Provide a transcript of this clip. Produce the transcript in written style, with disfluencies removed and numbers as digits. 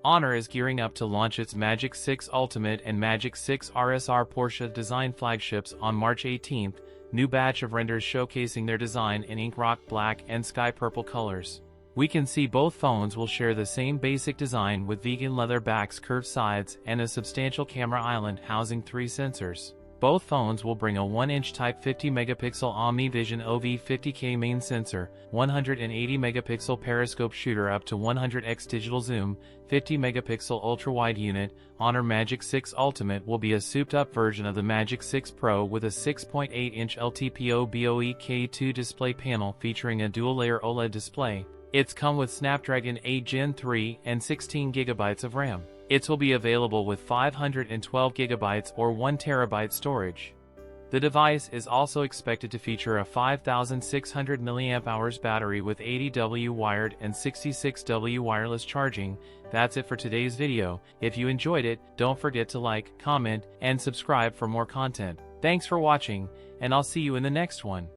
Honor is gearing up to launch its Magic 6 Ultimate and Magic 6 RSR Porsche design flagships on March 18th, new batch of renders showcasing their design in ink rock black and sky purple colors. We can see both phones will share the same basic design with vegan leather backs, curved sides, and a substantial camera island housing 3 sensors. Both phones will bring a 1-inch Type 50-megapixel OmniVision OV50K main sensor, 180-megapixel periscope shooter up to 100x digital zoom, 50-megapixel ultra-wide unit. Honor Magic 6 Ultimate will be a souped-up version of the Magic 6 Pro with a 6.8-inch LTPO BOE K2 display panel featuring a dual-layer OLED display. It's come with Snapdragon 8 Gen 3 and 16GB of RAM. It will be available with 512GB or 1TB storage. The device is also expected to feature a 5600 mAh battery with 80W wired and 66W wireless charging. That's it for today's video. If you enjoyed it, don't forget to like, comment, and subscribe for more content. Thanks for watching, and I'll see you in the next one.